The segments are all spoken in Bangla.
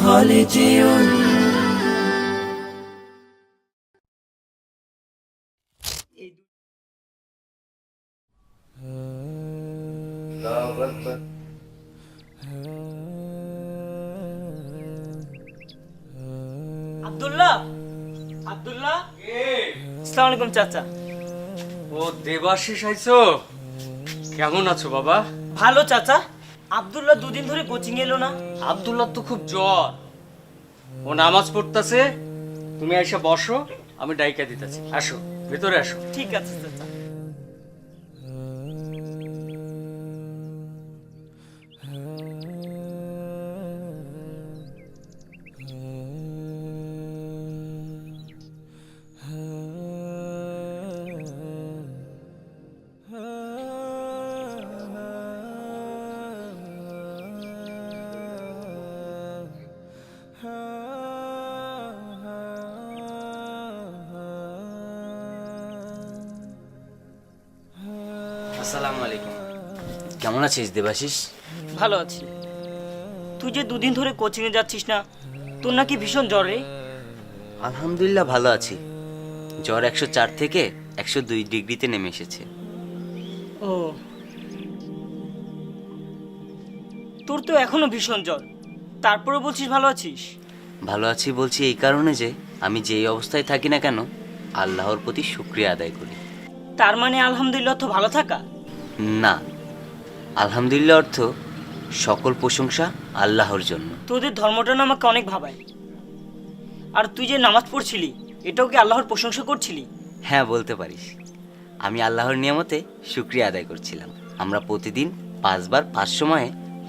خالدون আব্দুল্লাহ, আব্দুল্লাহ, আসসালামু আলাইকুম চাচা। ও দেবাশিস আইছো, কেমন আছো বাবা? ভালো চাচা। আব্দুল্লাহ দুদিন ধরে কোচিং এলো না। আব্দুল্লাহ তো খুব জ্বর, ও নামাজ পড়তেছে। তুমি এসে বসো, আমি ডাইকা দিতেছি। আসো ভেতরে আসো। ঠিক আছে চাচা। আসসালামু আলাইকুম। কেমন আছিস দেবাশিস? ভালো আছি। তুই যে দুদিন ধরে কোচিং এ যাচ্ছিস না, তোর নাকি ভীষণ জ্বর রে? আলহামদুলিল্লাহ ভালো আছি। জ্বর 104 থেকে 102 ডিগ্রিতে নেমে এসেছে। ও, তোর তো এখনো ভীষণ জ্বর, তারপরে বলছিস ভালো আছিস? ভালো আছি বলছি এই কারণে যে আমি যেই অবস্থায় থাকি না কেন আল্লাহর প্রতি শুকরিয়া আদায় করি। তার মানে আলহামদুলিল্লাহ তো ভালো থাকা? না, আলহামদুলিল্লাহ অর্থ সকল প্রশংসা আল্লাহর জন্য। তোদের ধর্মটা না আমাকে অনেক ভাবায়। আর তুই যে নামাজ পড়ছিলি, এটাও কি আল্লাহর প্রশংসা করছিলি? হ্যাঁ বলতে পারিস। আমি আল্লাহর নিয়ামতে শুকরিয়া আদায় করছিলাম। আমরা প্রতিদিন 5 বার 5 সময়ে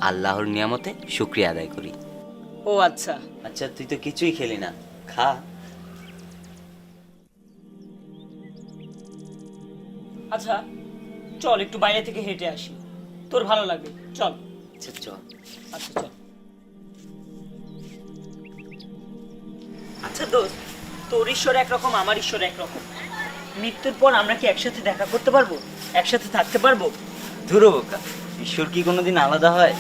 আল্লাহর নিয়ামতে শুকরিয়া আদায় করি। ও আচ্ছা। আচ্ছা তুই তো কিছুই খেলি না, খা। আচ্ছা চল একটু বাইরে থেকে হেঁটে আসি, তোর ভালো লাগবে, চল। আচ্ছা চল। আচ্ছা চল। আচ্ছা দোস্ত, তোর ঈশ্বর একরকম, আমার ঈশ্বর একরকম। মৃত্যুর পর আমরা কি একসাথে দেখা করতে পারবো, একসাথে থাকতে পারবো? ধুরো বোকা, ঈশ্বর কি কোনোদিন আলাদা হয়?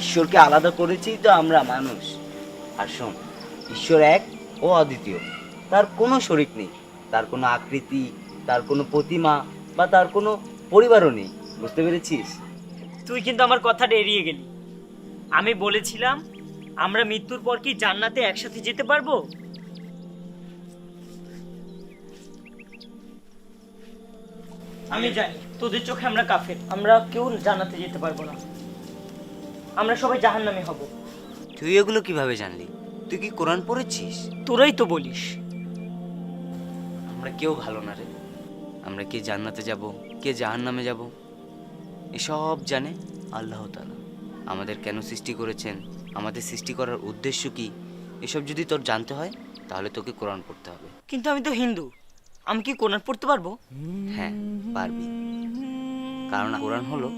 ঈশ্বরকে আলাদা করেছি তো আমরা মানুষ। আর শোন, ঈশ্বর এক ও অদ্বিতীয়, তার কোনো শরিক নেই, তার কোনো আকৃতি, তার কোনো প্রতিমা বা তার কোনো পরিবারও নেই। বুঝতে পেরেছিস? তুই কিন্তু আমার কথাটা এড়িয়ে গেলি। আমি বলেছিলাম আমরা মৃত্যুর পর কি জান্নাতে একসাথে যেতে পারবো। আমি জানি তোদের চোখে আমরা কাফের, আমরা কেউ জান্নাতে যেতে পারবো না, আমরা সবাই জাহান্নামে হব। তুই এগুলো কিভাবে জানলি? তুই কি কোরআন পড়েছিস? তোরাই তো বলিস। আমরা কেউ ভালো না রে। আমরা কে জান্নাতে যাব, কে জাহান্নামে যাব, এসব জানে আল্লাহ তাআলা। আমাদের কেন সৃষ্টি করেছেন, আমাদের সৃষ্টি করার উদ্দেশ্য কি, এসব যদি তোর জানতে হয় তাহলে তোকে কোরআন পড়তে হবে। কিন্তু আমি তো হিন্দু, আমি কি কোরআন পড়তে পারবো? হ্যাঁ পারবি, কারণ কোরআন হলো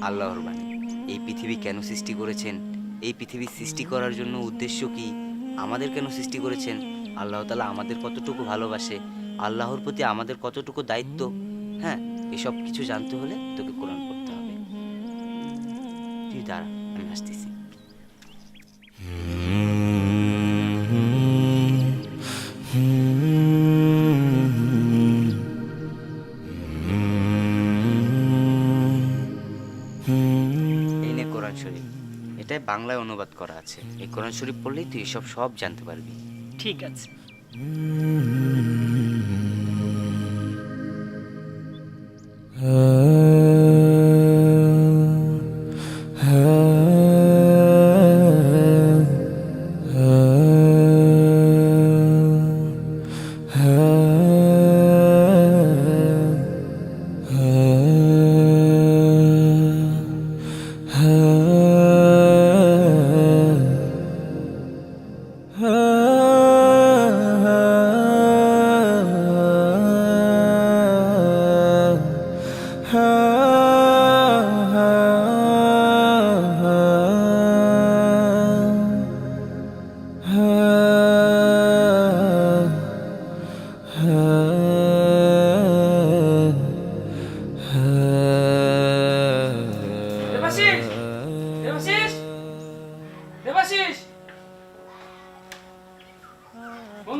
আল্লাহর বাণী। এই পৃথিবী কেন সৃষ্টি করেছেন, এই পৃথিবী সৃষ্টি করার জন্য উদ্দেশ্য কি, আমাদের কেন সৃষ্টি করেছেন, আল্লাহ তাআলা আমাদের কতটুকু ভালোবাসে, আল্লাহর প্রতি আমাদের কতটুকু দায়িত্ব, হ্যাঁ এসব কিছু জানতে হলে তোকে কোরআন পড়তে হবে। তুই দাঁড়া, আমি আসতেছি। এই নে কোরআন শরীফ, এটাই বাংলায় অনুবাদ করা আছে। এই কোরআন শরীফ পড়লেই তুই এসব সব জানতে পারবি। ঠিক আছে।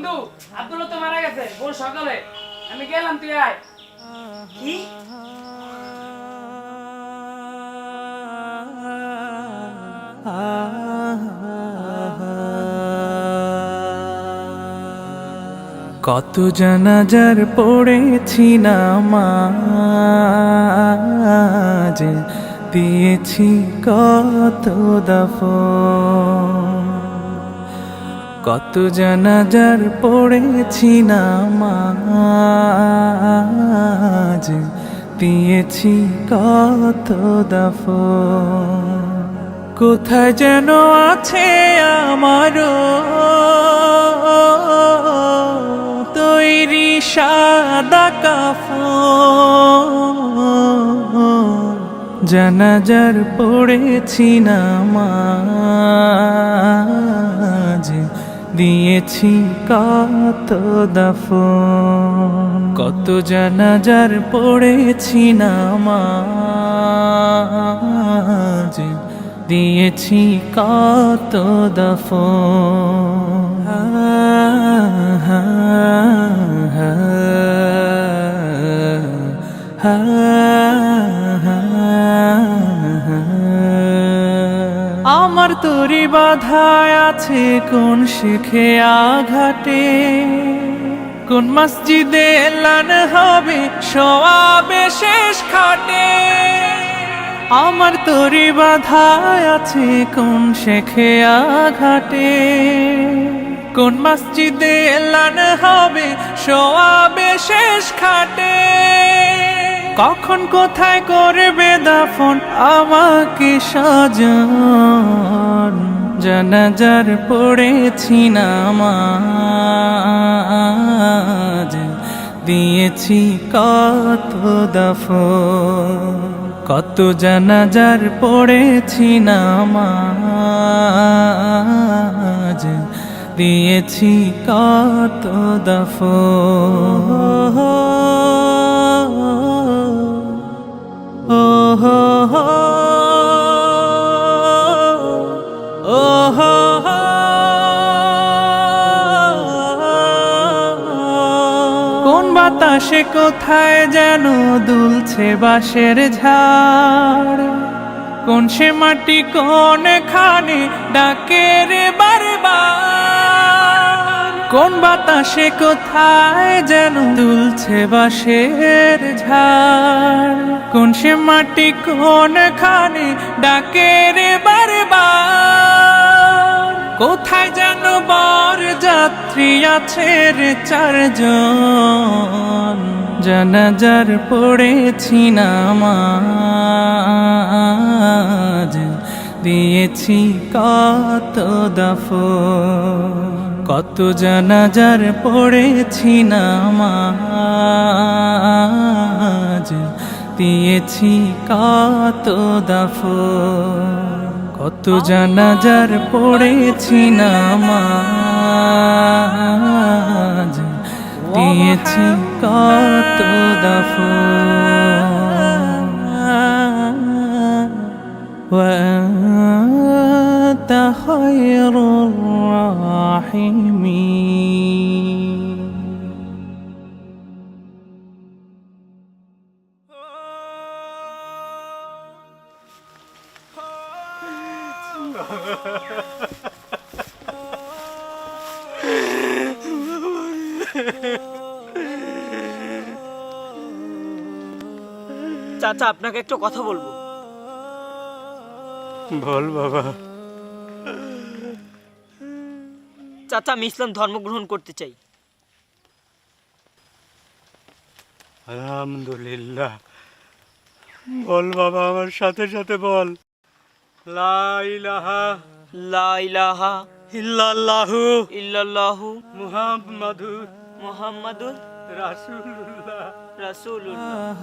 বন্ধু আব্দুল্লাহ তো মারা গেছে ভোর সকালে, আমি গেলাম, তুই আয়। কি? কত জানাজার পড়েছি নামাজ, দিয়েছি কত দাফন। কত জানাজার পড়েছি নামাজ, দিয়েছি কত দাফন। কোথায় যেন আছে আমারও তৈরি সাদা কাফন, জানাজার পড়েছি নামাজ, দিয়েছি কত দাফন। কত জানাজার পড়েছি নামাজ, দিয়েছি কত দাফন। আমার তরি বাধায় আছে কোন শিখে আঘাটে, কোন মসজিদে এলান হবে সওয়াবে শেষ খাটে। আমার তরি বাধায় আছে কোন শেখে আঘাটে, কোন মসজিদে এলান হবে সওয়াবে শেষ খাটে। কখন কোথায় করবে দাফন আমাকে সাজান, জানাজার পড়েছি নামাজ, দিয়েছি কত দাফন। কত জানাজার পড়েছি নামাজ, দিয়েছি কত দাফন। ও হো হো, ও হো হো, কোন বাতাসে কোথায় যেন দুলছে বাঁশের ঝাড়, কোন সে মাটি কোন খানে ডাকে রে বারবার। কোন বাতাসে কোথায় যেন দুলছে বাঁশের ঝাড়, কোন সে মাটি কোন খানে ডাকে রে বারবার। কোথায় যেন বর যাত্রী আছে রে চারজন, জানাজার পড়েছি নামাজ, দিয়েছি কত দাফন। কত জানাজার পড়েছি নামাজ, দিয়েছি কত দাফন। কত জানাজার পড়েছি নামাজ, দিয়েছি কত দাফন। وأنت خير الراحمين. চাচা, আপনাকে একটা কথা বলবো। বল বাবা। চাচা, আমি ইসলাম ধর্ম গ্রহণ করতে চাই। আলহামদুলিল্লাহ। বল বাবা, আমার সাথে সাথে বল। লা ইলাহা লা ইলাহা ইল্লাল্লাহু ইল্লাল্লাহু মুহাম্মাদুর মুহাম্মাদুর রাসূলুল্লাহ। রাসূলুল্লাহ।